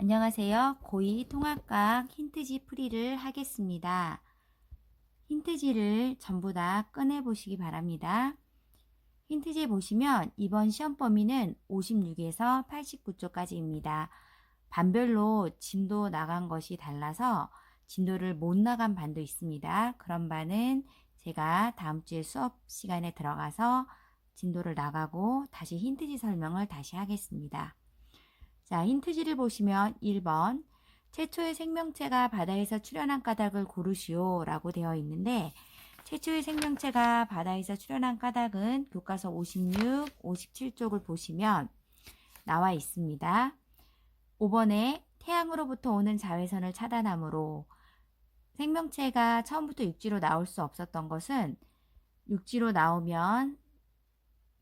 안녕하세요. 고2 통합과학 힌트지 풀이를 하겠습니다. 힌트지를 전부 다 꺼내보시기 바랍니다. 힌트지에 보시면 이번 시험 범위는 56에서 89쪽까지입니다. 반별로 진도 나간 것이 달라서 진도를 못 나간 반도 있습니다. 그런 반은 제가 다음 주에 수업 시간에 들어가서 진도를 나가고 다시 힌트지 설명을 다시 하겠습니다. 자, 힌트지를 보시면 1번 최초의 생명체가 바다에서 출현한 까닭을 고르시오 라고 되어 있는데, 최초의 생명체가 바다에서 출현한 까닭은 교과서 56, 57쪽을 보시면 나와 있습니다. 5번에 태양으로부터 오는 자외선을 차단하므로, 생명체가 처음부터 육지로 나올 수 없었던 것은 육지로 나오면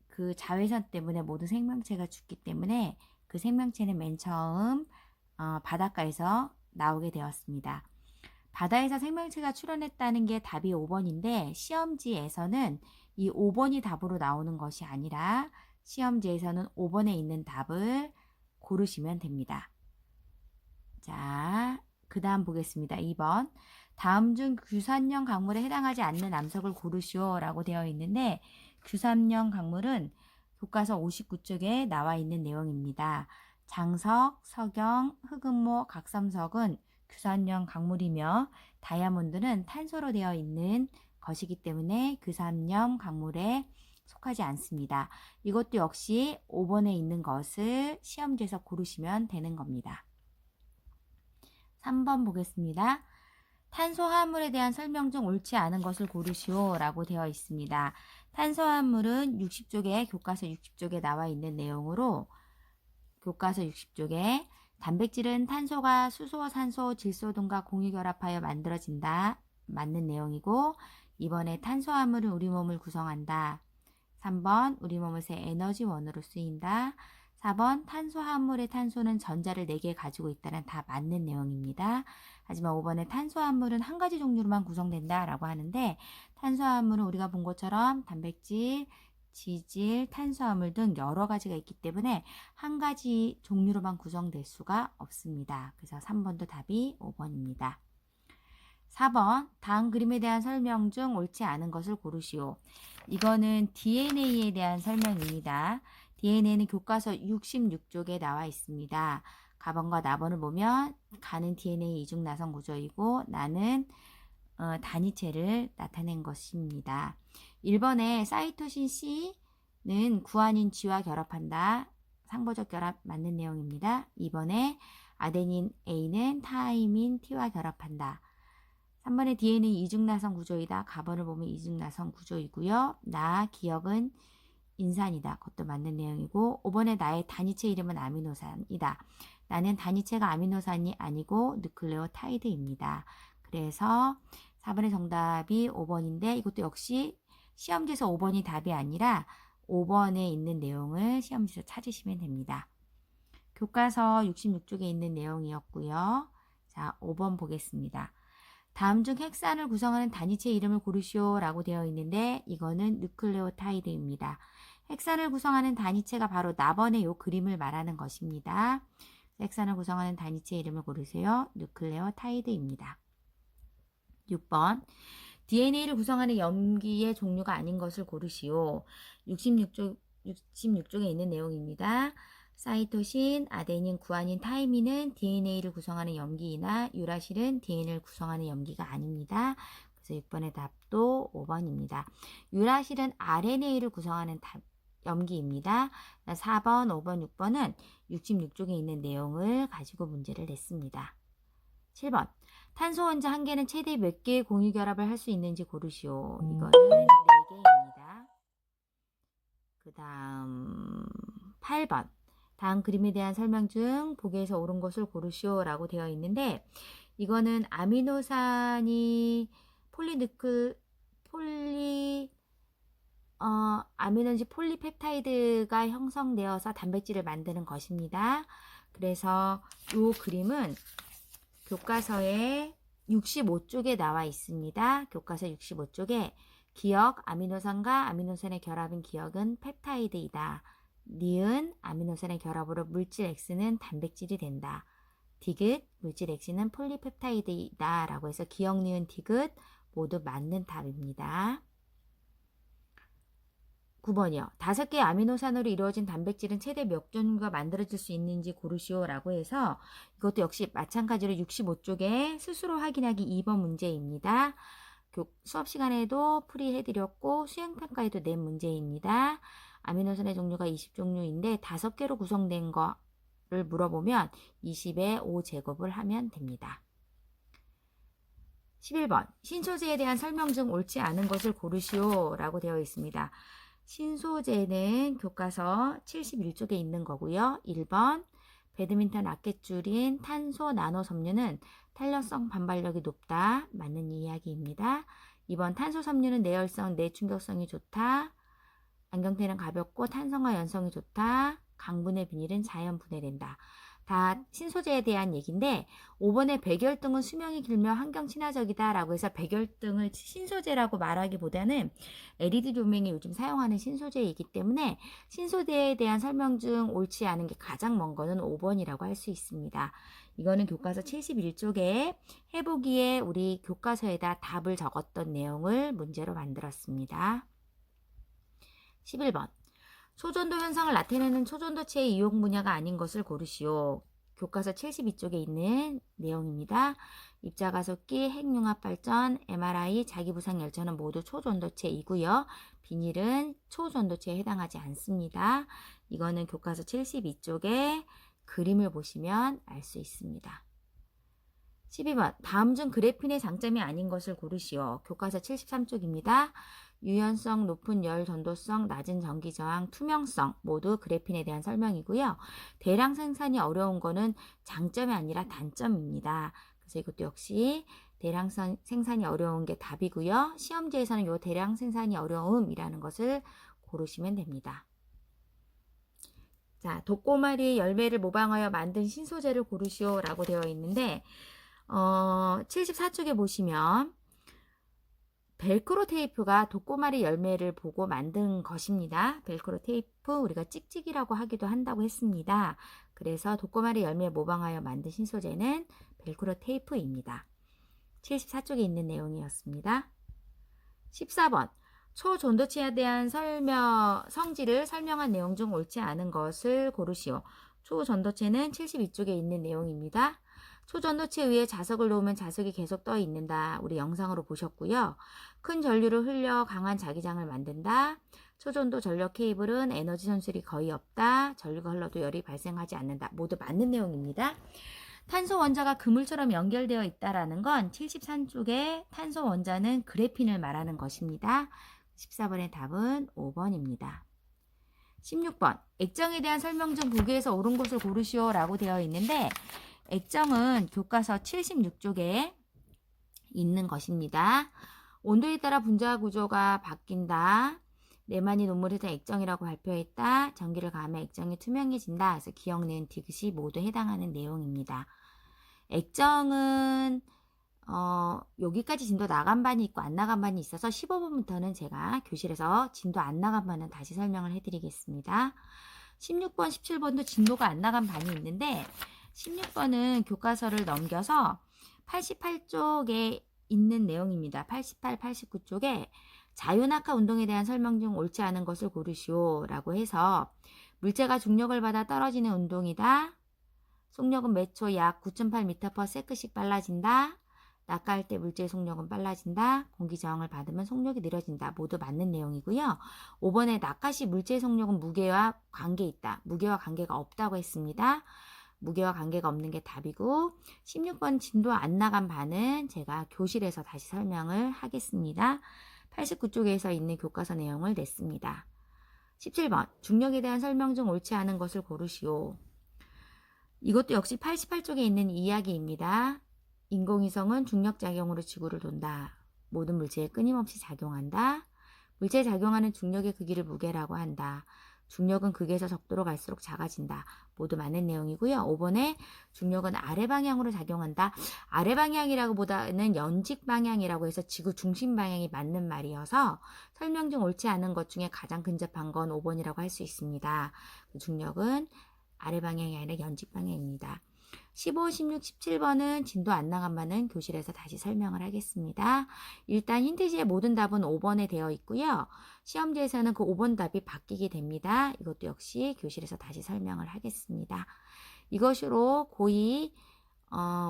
그 자외선 때문에 모든 생명체가 죽기 때문에 그 생명체는 맨 처음 바닷가에서 나오게 되었습니다. 바다에서 생명체가 출현했다는 게 답이 5번인데 시험지에서는 이 5번이 답으로 나오는 것이 아니라 시험지에서는 5번에 있는 답을 고르시면 됩니다. 자, 그 다음 보겠습니다. 2번 다음 중 규산형 강물에 해당하지 않는 암석을 고르시오 라고 되어 있는데, 규산형 강물은 교과서 59쪽에 나와 있는 내용입니다. 장석, 석영, 흑음모, 각삼석은 규산형 강물이며 다이아몬드는 탄소로 되어 있는 것이기 때문에 규산형 강물에 속하지 않습니다. 이것도 역시 5번에 있는 것을 시험지에서 고르시면 되는 겁니다. 3번 보겠습니다. 탄소화합물에 대한 설명 중 옳지 않은 것을 고르시오 라고 되어 있습니다. 탄소화합물은 60쪽에 교과서 60쪽에 나와 있는 내용으로, 교과서 60쪽에 단백질은 탄소가 수소, 산소, 질소 등과 공유결합하여 만들어진다. 맞는 내용이고, 이번에 탄소화합물은 우리 몸을 구성한다. 3번 우리 몸의 에너지원으로 쓰인다. 4번 탄소화합물의 탄소는 전자를 4개 가지고 있다는 다 맞는 내용입니다. 하지만 5번에 탄소화합물은 한 가지 종류로만 구성된다 라고 하는데, 탄소화합물은 우리가 본 것처럼 단백질, 지질, 탄수화물 등 여러 가지가 있기 때문에 한 가지 종류로만 구성될 수가 없습니다. 그래서 3번도 답이 5번입니다. 4번 다음 그림에 대한 설명 중 옳지 않은 것을 고르시오. 이거는 DNA에 대한 설명입니다. DNA는 교과서 66쪽에 나와 있습니다. 가번과 나번을 보면 가는 DNA 이중나선 구조이고 나는 단위체를 나타낸 것입니다. 1번에 사이토신 C는 구아닌 G와 결합한다. 상보적 결합 맞는 내용입니다. 2번에 아데닌 A는 타이민 T와 결합한다. 3번에 DNA 이중나선 구조이다. 가번을 보면 이중나선 구조이고요. 나 기억은 인산이다. 그것도 맞는 내용이고, 5번에 나의 단위체 이름은 아미노산이다. 나는 단위체가 아미노산이 아니고 누클레오타이드입니다. 그래서 4번의 정답이 5번인데 이것도 역시 시험지에서 5번이 답이 아니라 5번에 있는 내용을 시험지에서 찾으시면 됩니다. 교과서 66쪽에 있는 내용이었고요. 자, 5번 보겠습니다. 다음 중 핵산을 구성하는 단위체 이름을 고르시오 라고 되어 있는데, 이거는 누클레오타이드입니다. 핵산을 구성하는 단위체가 바로 나번의 요 그림을 말하는 것입니다. 핵산을 구성하는 단위체 이름을 고르세요. 누클레오타이드입니다. 6번 DNA를 구성하는 염기의 종류가 아닌 것을 고르시오. 66쪽에 있는 내용입니다. 사이토신, 아데닌, 구아닌, 타이민은 DNA를 구성하는 염기이나 유라실은 DNA를 구성하는 염기가 아닙니다. 그래서 6번의 답도 5번입니다. 유라실은 RNA를 구성하는 염기입니다. 4번, 5번, 6번은 66쪽에 있는 내용을 가지고 문제를 냈습니다. 7번 탄소 원자 한 개는 최대 몇 개의 공유 결합을 할 수 있는지 고르시오. 이거는 4개입니다. 그 다음 8번 다음 그림에 대한 설명 중 보기에서 옳은 것을 고르시오 라고 되어 있는데, 이거는 아미노산이 아미노산 폴리펩타이드가 형성되어서 단백질을 만드는 것입니다. 그래서 이 그림은 교과서에 65쪽에 나와 있습니다. 교과서 65쪽에 기억, 아미노산과 아미노산의 결합인 기억은 펩타이드이다. 니은, 아미노산의 결합으로 물질 X는 단백질이 된다. 디귿, 물질 X는 폴리펩타이드이다 라고 해서 기억, 니은, 디귿 모두 맞는 답입니다. 9번이요. 5개의 아미노산으로 이루어진 단백질은 최대 몇 종류가 만들어질 수 있는지 고르시오 라고 해서 이것도 역시 마찬가지로 65쪽에 스스로 확인하기 2번 문제입니다. 수업 시간에도 풀이해드렸고 수행평가에도 낸 문제입니다. 아미노산의 종류가 20종류인데 5개로 구성된 거를 물어보면 20에 5제곱을 하면 됩니다. 11번 신소재에 대한 설명 중 옳지 않은 것을 고르시오 라고 되어 있습니다. 신소재는 교과서 71쪽에 있는 거고요. 1번 배드민턴 라켓줄인 탄소 나노 섬유는 탄력성 반발력이 높다. 맞는 이야기입니다. 2번 탄소 섬유는 내열성 내충격성이 좋다. 안경테는 가볍고 탄성과 연성이 좋다. 강분해 비닐은 자연 분해된다. 다 신소재에 대한 얘기인데 5번에 백열등은 수명이 길며 환경 친화적이다 라고 해서 백열등을 신소재라고 말하기보다는 LED 조명이 요즘 사용하는 신소재이기 때문에 신소재에 대한 설명 중 옳지 않은 게 가장 먼 거는 5번이라고 할 수 있습니다. 이거는 교과서 71쪽에 해보기에 우리 교과서에다 답을 적었던 내용을 문제로 만들었습니다. 11번 초전도 현상을 나타내는 초전도체의 이용 분야가 아닌 것을 고르시오. 교과서 72쪽에 있는 내용입니다. 입자가속기, 핵융합발전, MRI, 자기부상열차는 모두 초전도체이고요. 비닐은 초전도체에 해당하지 않습니다. 이거는 교과서 72쪽에 그림을 보시면 알 수 있습니다. 12번 다음 중 그래핀의 장점이 아닌 것을 고르시오. 교과서 73쪽입니다. 유연성, 높은 열 전도성, 낮은 전기 저항, 투명성 모두 그래핀에 대한 설명이고요. 대량 생산이 어려운 거는 장점이 아니라 단점입니다. 그래서 이것도 역시 대량 생산이 어려운 게 답이고요. 시험지에서는 이 대량 생산이 어려움이라는 것을 고르시면 됩니다. 자, 독고마리의 열매를 모방하여 만든 신소재를 고르시오 라고 되어 있는데 74쪽에 보시면 벨크로 테이프가 독고마리 열매를 보고 만든 것입니다. 벨크로 테이프 우리가 찍찍이라고 하기도 한다고 했습니다. 그래서 독고마리 열매 모방하여 만든 신소재는 벨크로 테이프입니다. 74쪽에 있는 내용이었습니다. 14번 초전도체에 대한 성질을 설명한 내용 중 옳지 않은 것을 고르시오. 초전도체는 72쪽에 있는 내용입니다. 초전도체 위에 자석을 놓으면 자석이 계속 떠 있는다. 우리 영상으로 보셨고요. 큰 전류를 흘려 강한 자기장을 만든다. 초전도 전력 케이블은 에너지 손실이 거의 없다. 전류가 흘러도 열이 발생하지 않는다. 모두 맞는 내용입니다. 탄소 원자가 그물처럼 연결되어 있다라는 건 73쪽에 탄소 원자는 그래핀을 말하는 것입니다. 14번의 답은 5번입니다. 16번 액정에 대한 설명 중 보기에서 옳은 것을 고르시오 라고 되어 있는데 액정은 교과서 76쪽에 있는 것입니다. 온도에 따라 분자 구조가 바뀐다. 네만이 논문에서 액정이라고 발표했다. 전기를 가하면 액정이 투명해진다. 그래서 기억, 니은, 디귿이 모두 해당하는 내용입니다. 액정은 여기까지 진도 나간 반이 있고 안 나간 반이 있어서 15번부터는 제가 교실에서 진도 안 나간 반은 다시 설명을 해드리겠습니다. 16번, 17번도 진도가 안 나간 반이 있는데 16번은 교과서를 넘겨서 88쪽에 있는 내용입니다. 88, 89쪽에 자유낙하 운동에 대한 설명 중 옳지 않은 것을 고르시오 라고 해서 물체가 중력을 받아 떨어지는 운동이다. 속력은 몇 초 약 9.8m/s씩 빨라진다. 낙하할 때 물체의 속력은 빨라진다. 공기 저항을 받으면 속력이 느려진다. 모두 맞는 내용이고요. 5번에 낙하 시 물체의 속력은 무게와 관계 있다. 무게와 관계가 없다고 했습니다. 무게와 관계가 없는 게 답이고 16번 진도 안 나간 반은 제가 교실에서 다시 설명을 하겠습니다. 89쪽에서 있는 교과서 내용을 냈습니다. 17번 중력에 대한 설명 중 옳지 않은 것을 고르시오. 이것도 역시 88쪽에 있는 이야기입니다. 인공위성은 중력작용으로 지구를 돈다. 모든 물체에 끊임없이 작용한다. 물체에 작용하는 중력의 크기를 무게라고 한다. 중력은 극에서 적도로 갈수록 작아진다. 모두 맞는 내용이고요. 5번에 중력은 아래 방향으로 작용한다. 아래 방향이라고 보다는 연직 방향이라고 해서 지구 중심 방향이 맞는 말이어서 설명 중 옳지 않은 것 중에 가장 근접한 건 5번이라고 할 수 있습니다. 중력은 아래 방향이 아니라 연직 방향입니다. 15, 16, 17번은 진도 안 나간만은 교실에서 다시 설명을 하겠습니다. 일단 힌트지의 모든 답은 5번에 되어 있고요. 시험지에서는 그 5번 답이 바뀌게 됩니다. 이것도 역시 교실에서 다시 설명을 하겠습니다. 이것으로 고2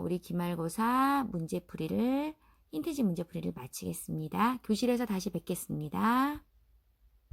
우리 기말고사 문제풀이를 힌트지 문제풀이를 마치겠습니다. 교실에서 다시 뵙겠습니다.